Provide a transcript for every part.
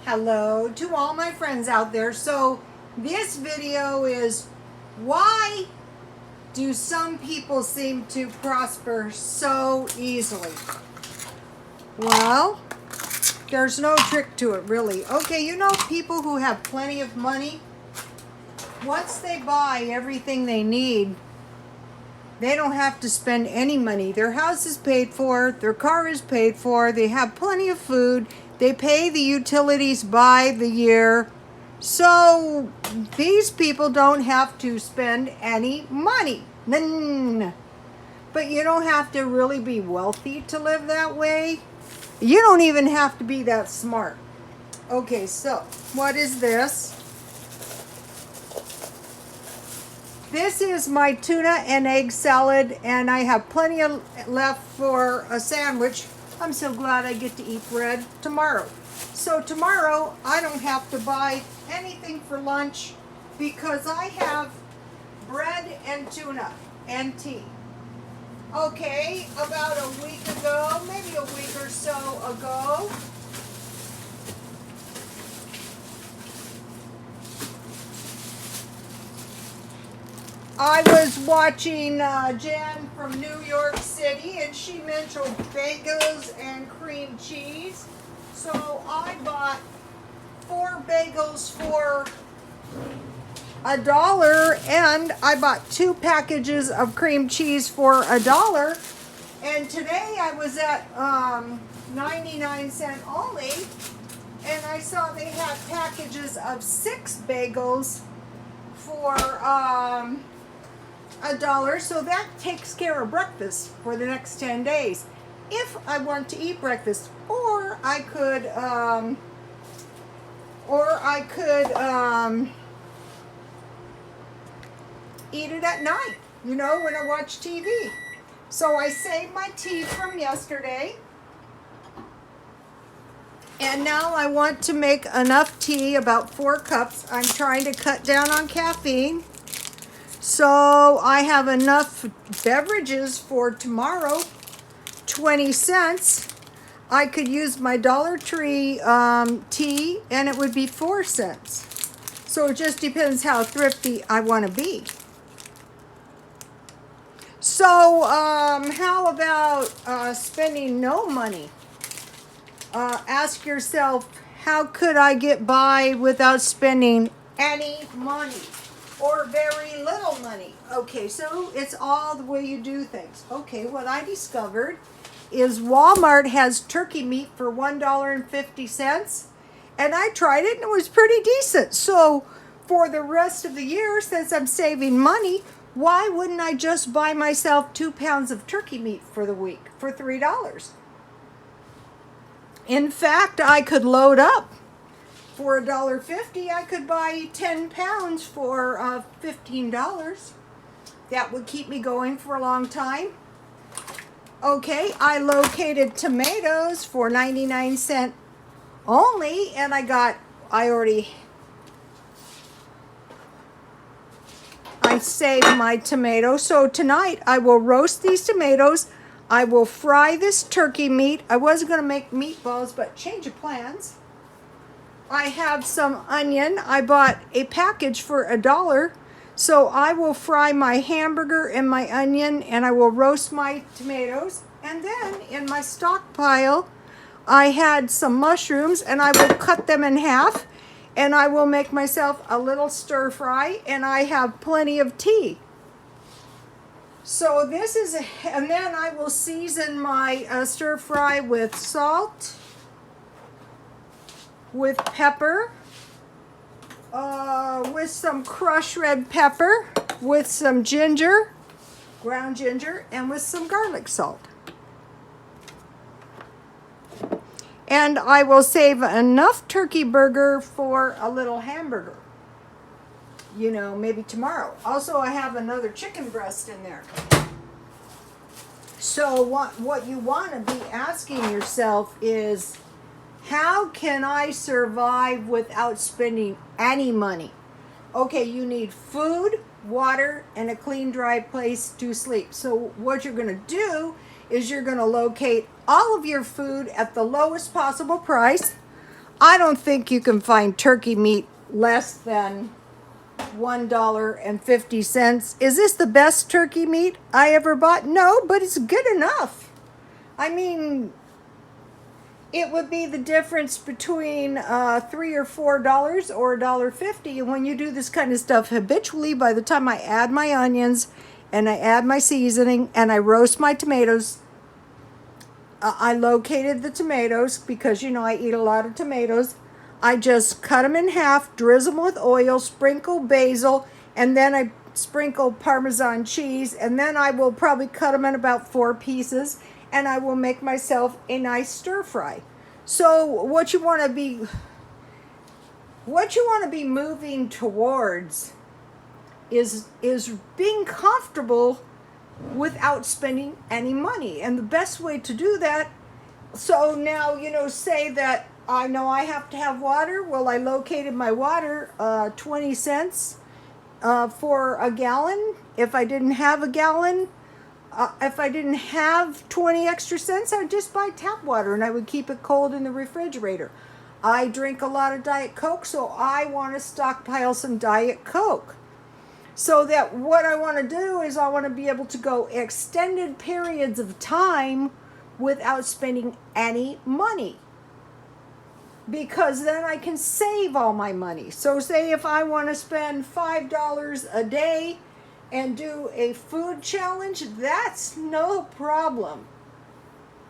Hello to all my friends out there. So this video is, why do some people seem to prosper so easily? Well, there's no trick to it really. Okay, you know people who have plenty of money, once they buy everything they need, they don't have to spend any money. Their house is paid for, their car is paid for, they have plenty of food, they pay the utilities by the year. So these people don't have to spend any money. None. But you don't have to really be wealthy to live that way. You don't even have to be that smart. Okay, so what is this? This is my tuna and egg salad, and I have plenty of left for a sandwich. I'm so glad I get to eat bread tomorrow. So tomorrow I don't have to buy anything for lunch because I have bread and tuna and tea. Okay, about a week ago, maybe a week or so ago, I was watching Jen from New York City, and she mentioned bagels and cream cheese. So I bought 4 bagels for $1, and I bought 2 packages of cream cheese for $1. And today I was at 99 cents only, and I saw they had packages of 6 bagels for $1, so that takes care of breakfast for the next 10 days. If I want to eat breakfast, or I could eat it at night, you know, when I watch TV. So I saved my tea from yesterday, and now I want to make enough tea, about 4 cups. I'm trying to cut down on caffeine. So I have enough beverages for tomorrow, 20 cents. I could use my Dollar Tree tea, and it would be 4 cents. So it just depends how thrifty I want to be. So how about spending no money? Ask yourself, how could I get by without spending any money? Or very little money. Okay, so it's all the way you do things. Okay, what I discovered is Walmart has turkey meat for $1.50, and I tried it and it was pretty decent. So for the rest of the year, since I'm saving money, why wouldn't I just buy myself 2 pounds of turkey meat for the week for $3? In fact, I could load up. For $1.50, I could buy 10 pounds for $15. That would keep me going for a long time. Okay, I located tomatoes for 99 cents only, and I saved my tomatoes. So tonight I will roast these tomatoes. I will fry this turkey meat. I wasn't going to make meatballs, but change of plans. I have some onion. I bought a package for $1. So I will fry my hamburger and my onion, and I will roast my tomatoes. And then in my stockpile, I had some mushrooms, and I will cut them in half, and I will make myself a little stir fry, and I have plenty of tea. So this is, and then I will season my stir fry with salt, with pepper, with some crushed red pepper, with some ginger, ground ginger, and with some garlic salt. And I will save enough turkey burger for a little hamburger. You know, maybe tomorrow. Also, I have another chicken breast in there. So what you want to be asking yourself is, how can I survive without spending any money? Okay, you need food, water, and a clean, dry place to sleep. So what you're going to do is you're going to locate all of your food at the lowest possible price. I don't think you can find turkey meat less than $1.50. Is this the best turkey meat I ever bought? No, but it's good enough. I mean, it would be the difference between $3 or $4 or $1.50. And when you do this kind of stuff habitually, by the time I add my onions and I add my seasoning and I roast my tomatoes, I located the tomatoes because I eat a lot of tomatoes. I just cut them in half, drizzle them with oil, sprinkle basil, and then I sprinkle Parmesan cheese, and then I will probably cut them in about 4 pieces, and I will make myself a nice stir fry. So what you want to be moving towards is being comfortable without spending any money. And the best way to do that, so now, say that I know I have to have water. Well, I located my water 20 cents for a gallon. If I didn't have a gallon, if I didn't have 20 extra cents, I would just buy tap water and I would keep it cold in the refrigerator. I drink a lot of Diet Coke, so I want to stockpile some Diet Coke. So that what I want to do is I want to be able to go extended periods of time without spending any money. Because then I can save all my money. So say if I want to spend $5 a day and do a food challenge, that's no problem.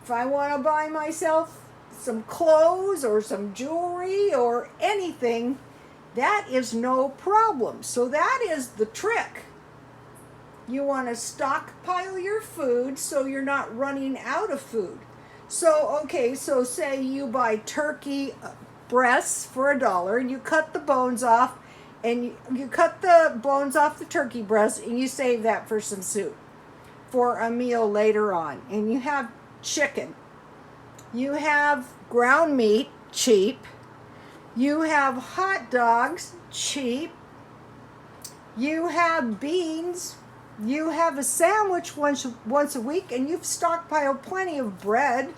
If I want to buy myself some clothes or some jewelry or anything, that is no problem. So that is the trick. You want to stockpile your food so you're not running out of food. So, okay, so say you buy turkey breasts for $1 and you cut the bones off, and you cut the bones off the turkey breast and you save that for some soup for a meal later on. And you have chicken. You have ground meat, cheap. You have hot dogs, cheap. You have beans. You have a sandwich once a week, and you've stockpiled plenty of bread.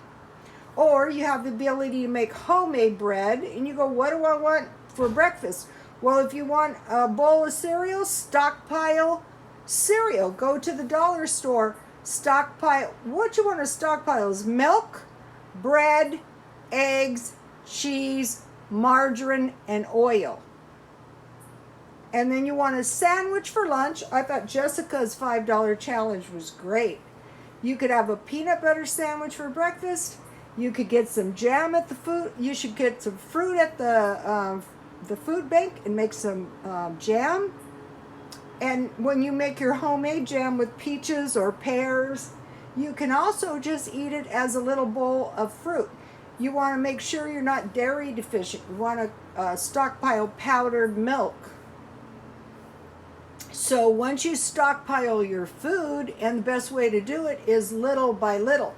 Or you have the ability to make homemade bread, and you go, what do I want for breakfast? Well, if you want a bowl of cereal, stockpile cereal. Go to the dollar store, stockpile. What you want to stockpile is milk, bread, eggs, cheese, margarine, and oil. And then you want a sandwich for lunch. I thought Jessica's $5 challenge was great. You could have a peanut butter sandwich for breakfast. You could get some jam at the food. You should get some fruit at the food bank and make some jam. And when you make your homemade jam with peaches or pears, you can also just eat it as a little bowl of fruit. You want to make sure you're not dairy deficient. You want to stockpile powdered milk. So once you stockpile your food, and the best way to do it is little by little.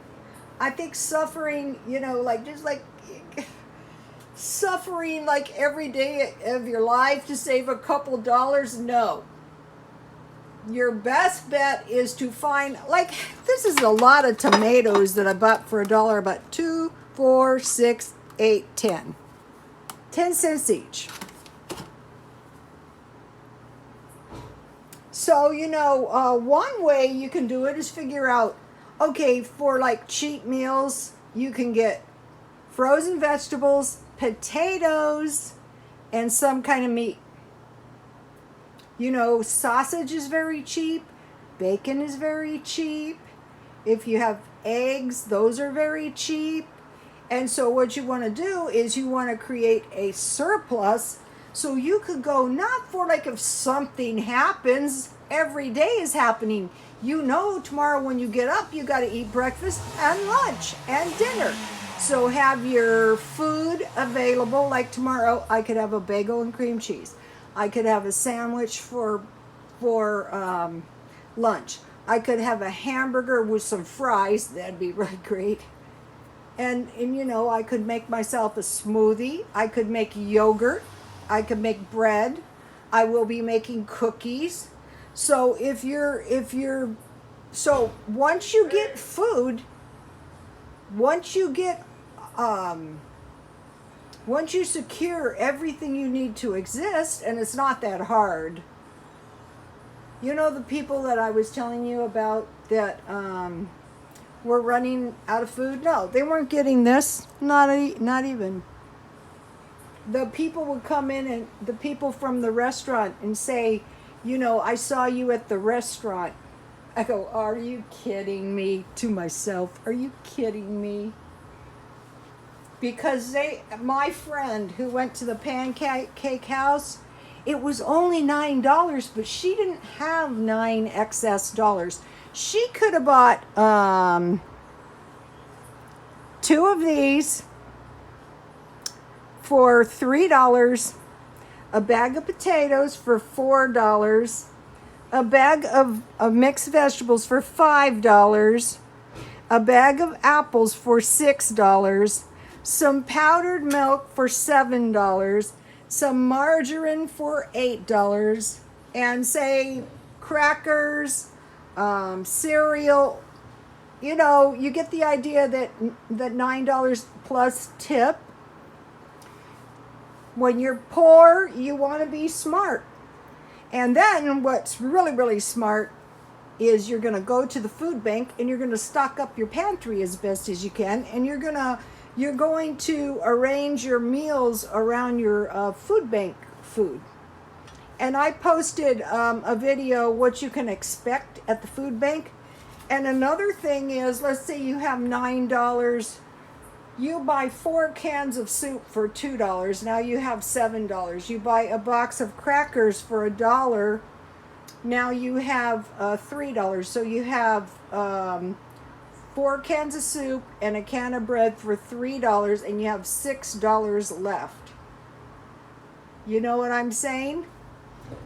I think suffering, suffering like every day of your life to save a couple dollars, no. Your best bet is to find, this is a lot of tomatoes that I bought for $1, about 2, 4, 6, 8, 10. 10 cents each. So, one way you can do it is figure out, okay, for cheap meals, you can get frozen vegetables, potatoes, and some kind of meat. Sausage is very cheap. Bacon is very cheap. If you have eggs, those are very cheap. And so what you want to do is you want to create a surplus so you could go, not for if something happens, every day is happening. Tomorrow when you get up, you got to eat breakfast and lunch and dinner. So have your food available. Like tomorrow, I could have a bagel and cream cheese. I could have a sandwich for lunch. I could have a hamburger with some fries. That'd be really great. And I could make myself a smoothie. I could make yogurt. I could make bread. I will be making cookies. So so once you get food, once you get Once you secure everything you need to exist, and it's not that hard. You know the people that I was telling you about that were running out of food? No, they weren't getting this. Not even. The people would come in, and the people from the restaurant, and say, you know, I saw you at the restaurant. I go, are you kidding me? To myself, are you kidding me? Because my friend who went to the pancake house, it was only $9, but she didn't have 9 excess dollars. She could have bought 2 of these for $3, a bag of potatoes for $4, a bag of mixed vegetables for $5, a bag of apples for $6, some powdered milk for $7, some margarine for $8, and say crackers, cereal. You know, you get the idea that $9 plus tip. When you're poor, you want to be smart. And then what's really, really smart is you're going to go to the food bank and you're going to stock up your pantry as best as you can, and you're going to arrange your meals around your food bank food. And I posted a video what you can expect at the food bank. And another thing is, let's say you have $9. You buy 4 cans of soup for $2. Now you have $7. You buy a box of crackers for $1. Now you have $3. So you have 4 cans of soup and a can of bread for $3, and you have $6 left. You know what I'm saying?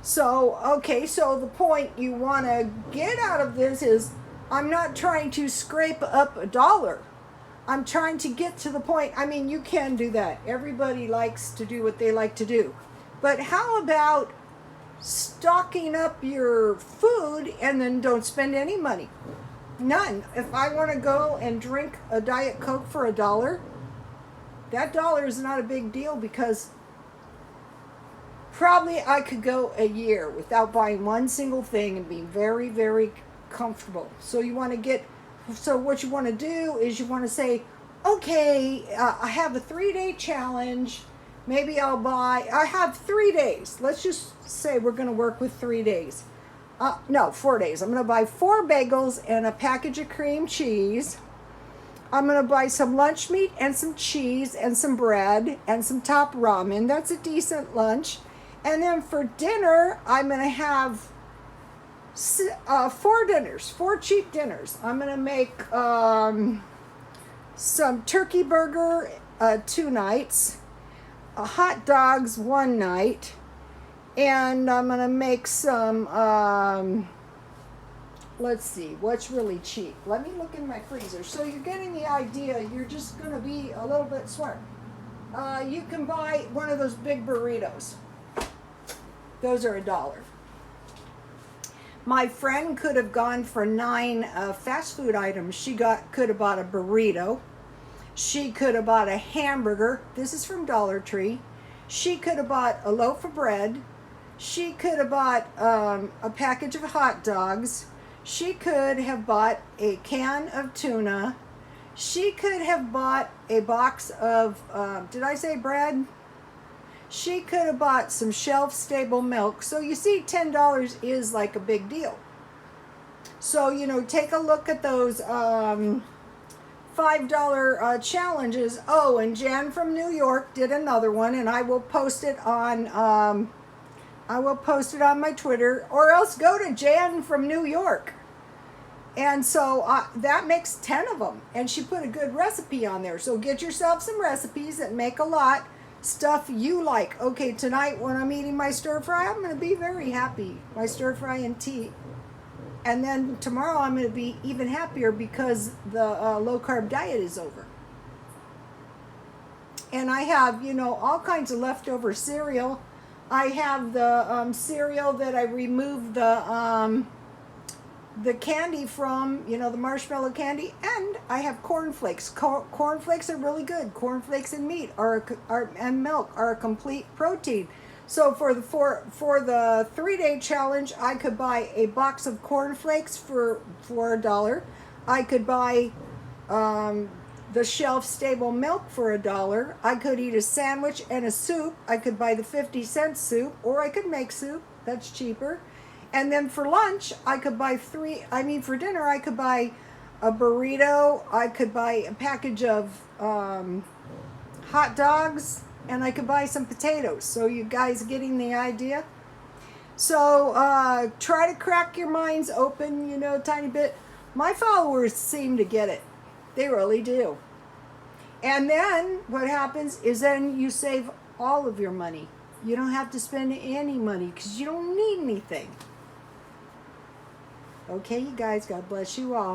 So, okay, so the point you want to get out of this is, I'm not trying to scrape up $1. I'm trying to get to the point. I mean, you can do that. Everybody likes to do what they like to do. But how about stocking up your food and then don't spend any money? None. If I want to go and drink a Diet Coke for $1, that $1 is not a big deal, because probably I could go a year without buying one single thing and be very, very comfortable. So what you want to do is you want to say, okay, I have a 3-day challenge. Maybe I have 3 days. Let's just say we're going to work with 3 days. No, 4 days. I'm going to buy 4 bagels and a package of cream cheese. I'm going to buy some lunch meat and some cheese and some bread and some top ramen. That's a decent lunch. And then for dinner, I'm going to have 4 dinners, 4 cheap dinners. I'm going to make some turkey burger 2 nights, hot dogs 1 night, and I'm going to make some, let's see, what's really cheap? Let me look in my freezer. So you're getting the idea. You're just going to be a little bit smart. You can buy one of those big burritos. Those are $1. My friend could have gone for 9 fast food items. She could have bought a burrito. She could have bought a hamburger. This is from Dollar Tree. She could have bought a loaf of bread. She could have bought a package of hot dogs. She could have bought a can of tuna. She could have bought a box of, did I say bread? She could have bought some shelf-stable milk. So you see, $10 is like a big deal. So, you know, take a look at those $5 challenges. Oh, and Jan from New York did another one, and I will post it on my Twitter, or else go to Jan from New York. And so that makes 10 of them, and she put a good recipe on there. So get yourself some recipes that make a lot. Stuff you like. Okay, tonight when I'm eating my stir fry, I'm going to be very happy. My stir fry and tea. And then tomorrow I'm going to be even happier because the low carb diet is over. And I have, you know, all kinds of leftover cereal. I have the cereal that I removed the the candy from, you know, the marshmallow candy, and I have cornflakes. Cornflakes are really good. Cornflakes and meat and milk are a complete protein. So for the 3-day challenge, I could buy a box of cornflakes for $1. I could buy the shelf stable milk for $1. I could eat a sandwich and a soup. I could buy the 50-cent soup, or I could make soup. That's cheaper. And then for lunch, I could buy for dinner, I could buy a burrito. I could buy a package of hot dogs, and I could buy some potatoes. So you guys getting the idea? So try to crack your minds open, you know, a tiny bit. My followers seem to get it. They really do. And then what happens is then you save all of your money. You don't have to spend any money because you don't need anything. Okay, you guys, God bless you all.